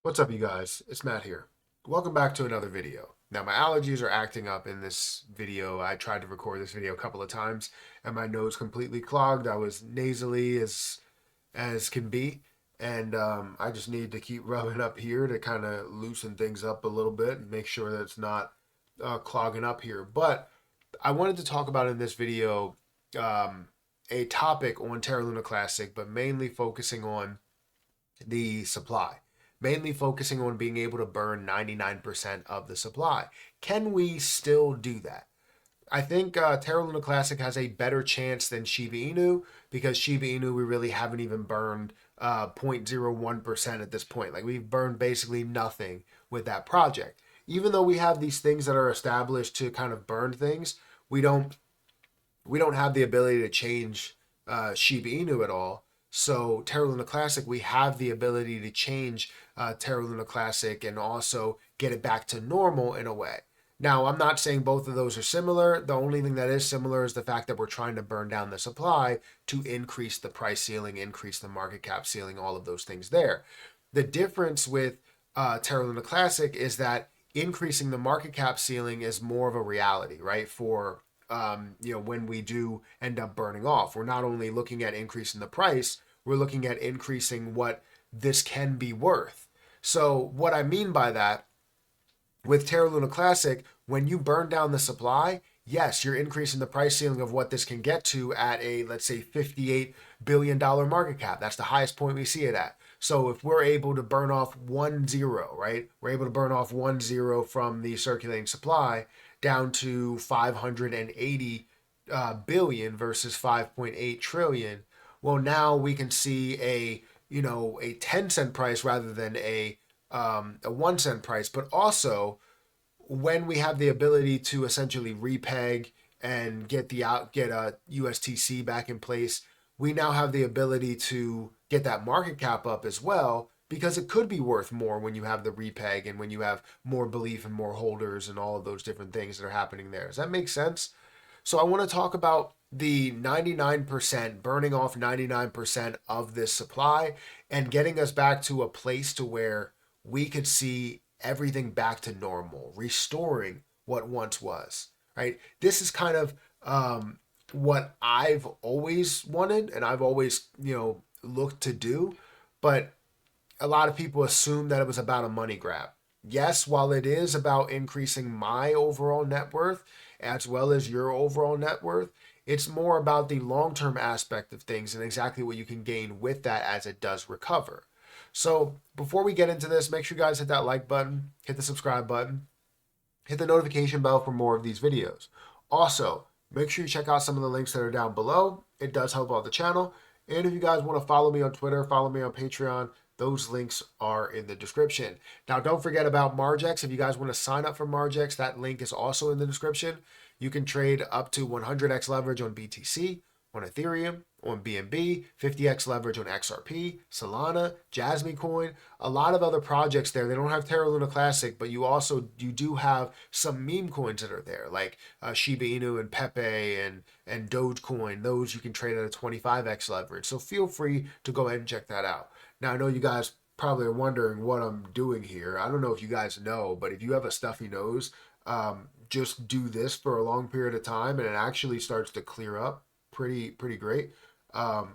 What's up, you guys? It's Matt here. Welcome back to another video. Now, my allergies are acting up in this video. I tried to record this video a couple of times, and my nose completely clogged. I was nasally as can be, and I just need to keep rubbing up here to kind of loosen things up a little bit and make sure that it's not clogging up here. But I wanted to talk about in this video um, a topic on Terra Luna Classic, but mainly focusing on the supply, mainly focusing on being able to burn 99% of the supply. Can we still do that? I think Terra Luna Classic has a better chance than Shiba Inu because Shiba Inu we really haven't even burned 0.01% at this point. Like we've burned basically nothing with that project. Even though we have these things that are established to kind of burn things, we don't we don't have the ability to change Shiba Inu at all. So Terra Luna Classic, we have the ability to change Terra Luna Classic and also get it back to normal in a way. Now, I'm not saying both of those are similar. The only thing that is similar is the fact that we're trying to burn down the supply to increase the price ceiling, increase the market cap ceiling, all of those things there. The difference with Terra Luna Classic is that increasing the market cap ceiling is more of a reality, right? For when we do end up burning off, we're not only looking at increasing the price, we're looking at increasing what this can be worth. So, what I mean by that with Terra Luna Classic, when you burn down the supply, yes, you're increasing the price ceiling of what this can get to at a, let's say, $58 billion market cap. That's the highest point we see it at. So if we're able to burn off 1 0, right? We're able to burn off 1 0 from the circulating supply down to 580 billion versus 5.8 trillion. Well, now we can see a 10-cent price rather than a 1 cent price, but also when we have the ability to essentially repeg and get a USTC back in place, we now have the ability to get that market cap up as well because it could be worth more when you have the repeg and when you have more belief and more holders and all of those different things that are happening there. Does that make sense? So I want to talk about the 99% burning off 99% of this supply and getting us back to a place to where we could see everything back to normal, restoring what once was, right? This is kind of what I've always wanted and I've always, looked to do. But a lot of people assume that it was about a money grab. Yes, while it is about increasing my overall net worth as well as your overall net worth, it's more about the long term aspect of things and exactly what you can gain with that as it does recover. So, before we get into this, make sure you guys hit that like button, hit the subscribe button, hit the notification bell for more of these videos. Also, make sure you check out some of the links that are down below. It does help out the channel. And if you guys want to follow me on Twitter, follow me on Patreon, those links are in the description. Now, don't forget about Margex. If you guys want to sign up for Margex, that link is also in the description. You can trade up to 100x leverage on BTC, on Ethereum, on BNB, 50x leverage on XRP, Solana, Jasmine Coin, a lot of other projects there. They don't have Terra Luna Classic, but you do have some meme coins that are there, like Shiba Inu and Pepe and Dogecoin. Those you can trade at a 25x leverage. So feel free to go ahead and check that out. Now I know you guys probably are wondering what I'm doing here. I don't know if you guys know, but if you have a stuffy nose, just do this for a long period of time, and it actually starts to clear up pretty great. I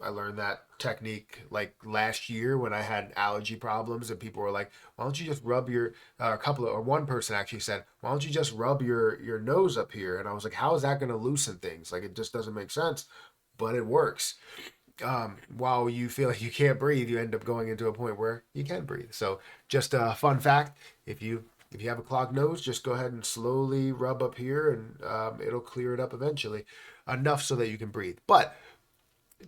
learned that technique like last year when I had allergy problems, and people were like, "Why don't you just rub your?" A couple of, or one person actually said, "Why don't you just rub your nose up here?" And I was like, "How is that going to loosen things? Like it just doesn't make sense." But it works. While you feel like you can't breathe, you end up going into a point where you can breathe. So, just a fun fact: if you have a clogged nose, just go ahead and slowly rub up here, and it'll clear it up eventually, enough so that you can breathe. But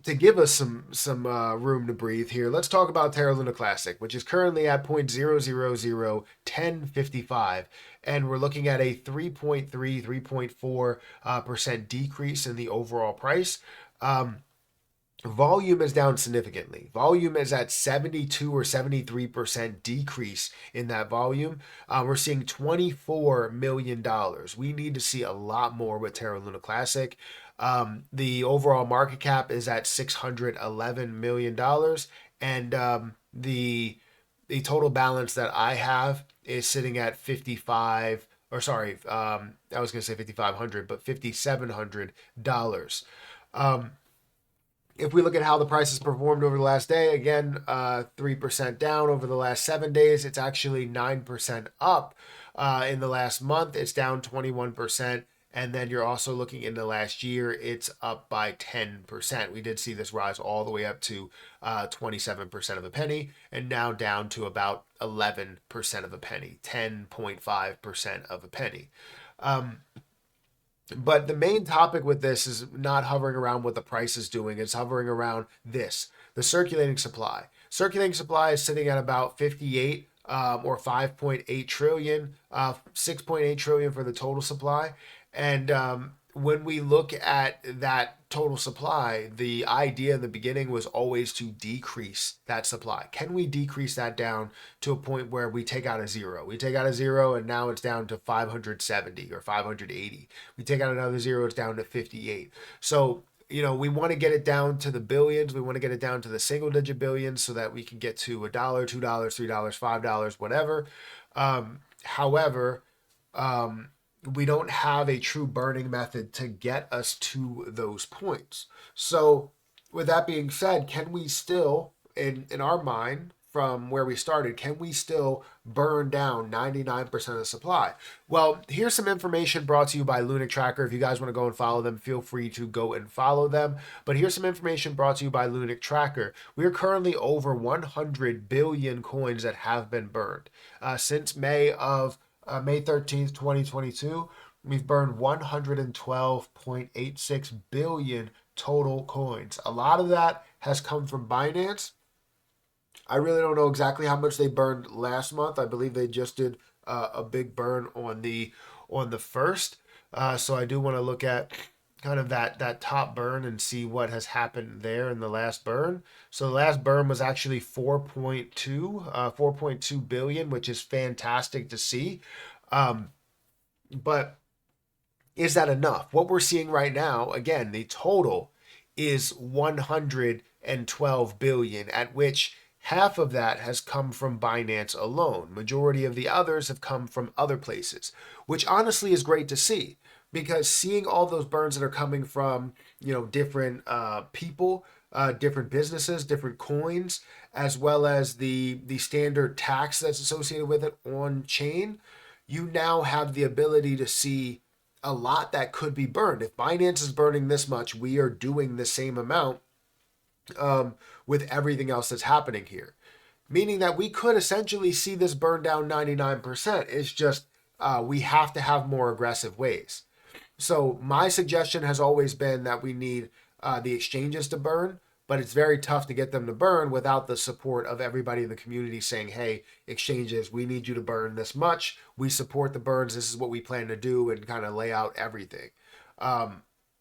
to give us some room to breathe here, let's talk about Terra Luna Classic, which is currently at 0.0001055, and we're looking at a 3.4% decrease in the overall price. Volume is down significantly. Volume is at 72 or 73% decrease in that volume. We're seeing $24 million. We need to see a lot more with Terra Luna Classic. The overall market cap is at $611 million. And the the total balance that I have is sitting at 55, or sorry, I was going to say 5,500, but $5,700. Um, if we look at how the prices performed over the last day, again, 3% down over the last 7 days. It's actually 9% up in the last month. It's down 21%. And then you're also looking in the last year, it's up by 10%. We did see this rise all the way up to 27% of a penny, and now down to about 11% of a penny, 10.5% of a penny. But the main topic with this is not hovering around what the price is doing. It's hovering around this, the circulating supply. Circulating supply is sitting at about 58 or 5.8 trillion, 6.8 trillion for the total supply. And when we look at that total supply, the idea in the beginning was always to decrease that supply. Can we decrease that down to a point where we take out a zero? We take out a zero and now it's down to 570 or 580. We take out another zero, it's down to 58. So, we want to get it down to the billions. We want to get it down to the single digit billions so that we can get to $1, $2, $3, $5, whatever. However, we don't have a true burning method to get us to those points. So, with that being said, can we still, in our mind, from where we started, can we still burn down 99% of the supply? Well, here's some information brought to you by Lunatic Tracker. If you guys want to go and follow them, feel free to go and follow them. But here's some information brought to you by Lunatic Tracker. We are currently over 100 billion coins that have been burned. Since May 13th, 2022, we've burned 112.86 billion total coins. A lot of that has come from Binance. I really don't know exactly how much they burned last month. I believe they just did a big burn on the first. So I do want to look at kind of that top burn and see what has happened there in the last burn. So the last burn was actually 4.2 billion, which is fantastic to see. But is that enough? What we're seeing right now, again, the total is 112 billion, at which half of that has come from Binance alone. Majority of the others have come from other places, which honestly is great to see, because seeing all those burns that are coming from, different people, different businesses, different coins, as well as the standard tax that's associated with it on chain, you now have the ability to see a lot that could be burned. If Binance is burning this much, we are doing the same amount with everything else that's happening here. Meaning that we could essentially see this burn down 99%. It's just we have to have more aggressive ways. So my suggestion has always been that we need the exchanges to burn, but it's very tough to get them to burn without the support of everybody in the community saying, hey, exchanges, we need you to burn this much. We support the burns. This is what we plan to do, and kind of lay out everything.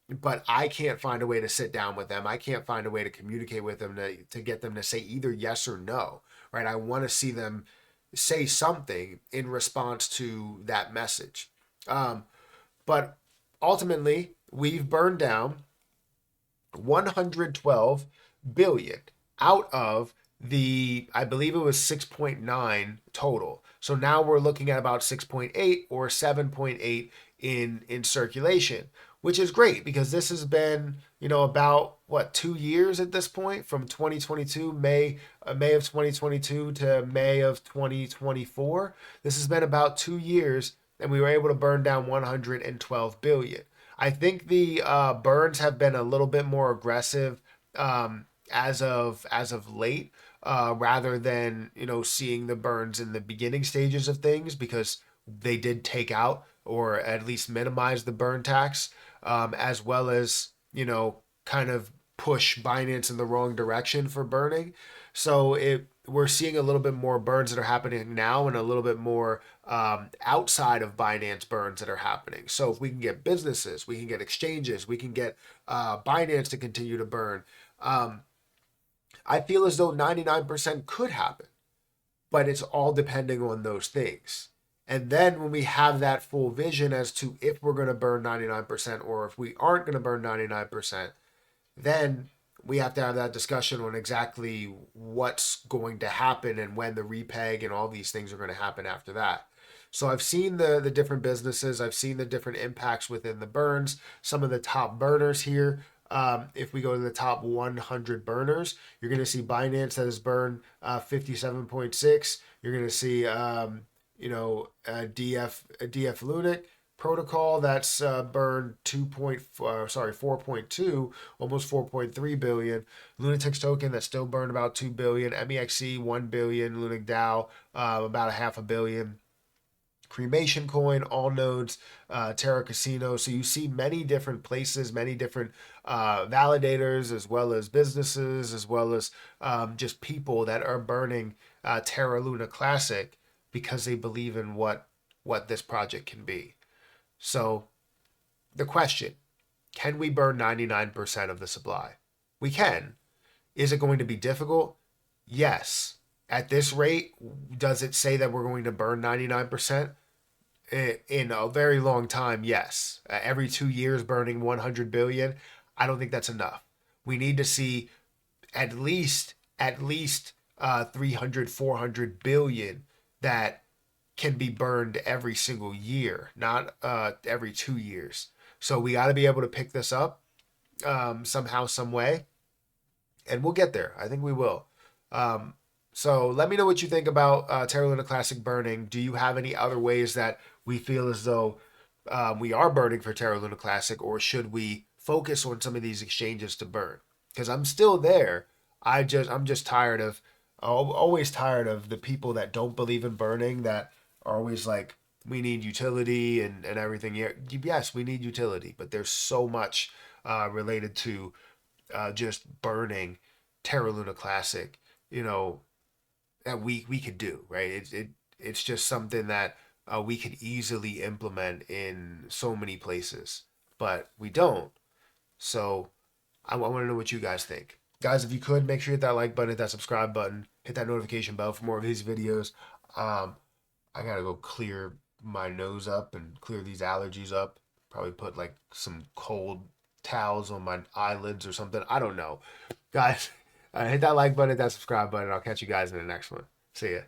But I can't find a way to sit down with them. I can't find a way to communicate with them to get them to say either yes or no, right? I want to see them say something in response to that message. But ultimately, we've burned down 112 billion out of the, I believe it was 6.9 total. So now we're looking at about 6.8 or 7.8 in circulation, which is great, because this has been, about 2 years at this point, from 2022, May of 2022 to May of 2024. This has been about 2 years, and we were able to burn down 112 billion. I think the burns have been a little bit more aggressive as of late, rather than seeing the burns in the beginning stages of things, because they did take out or at least minimize the burn tax, as well as kind of push Binance in the wrong direction for burning. So we're seeing a little bit more burns that are happening now, and a little bit more outside of Binance burns that are happening. So if we can get businesses, we can get exchanges, we can get Binance to continue to burn, I feel as though 99% could happen, but it's all depending on those things. And then when we have that full vision as to if we're going to burn 99% or if we aren't going to burn 99%, then we have to have that discussion on exactly what's going to happen and when the repeg and all these things are going to happen after that. So I've seen the different businesses. I've seen the different impacts within the burns. Some of the top burners here. If we go to the top 100 burners, you're going to see Binance that has burned 57.6. You're going to see DF Lunatic protocol that's burned 4.2, almost 4.3 billion. Lunatic's token that's still burned about 2 billion. MEXC 1 billion. Lunatic DAO about a half a billion. Cremation Coin, all nodes, Terra Casino. So you see many different places, many different validators, as well as businesses, as well as just people that are burning Terra Luna Classic because they believe in what this project can be. So the question, can we burn 99% of the supply? We can. Is it going to be difficult? Yes. At this rate, does it say that we're going to burn 99%? In a very long time, yes. Every 2 years burning 100 billion, I don't think that's enough. We need to see at least 300, 400 billion that can be burned every single year, not every 2 years. So we got to be able to pick this up somehow, some way, and we'll get there. I think we will. So let me know what you think about Terra Luna Classic burning. Do you have any other ways that we feel as though we are burning for Terra Luna Classic, or should we focus on some of these exchanges to burn? Because I'm still there. I'm just tired of, always tired of the people that don't believe in burning, that are always like, we need utility and everything. Yes, we need utility, but there's so much related to just burning Terra Luna Classic, that we could do, right? It's just something that we could easily implement in so many places, but we don't. So I want to know what you guys think. Guys, if you could, make sure you hit that like button, hit that subscribe button, hit that notification bell for more of these videos. I gotta go clear my nose up and clear these allergies up. Probably put like some cold towels on my eyelids or something. I don't know. Guys, hit that like button, hit that subscribe button. I'll catch you guys in the next one. See ya.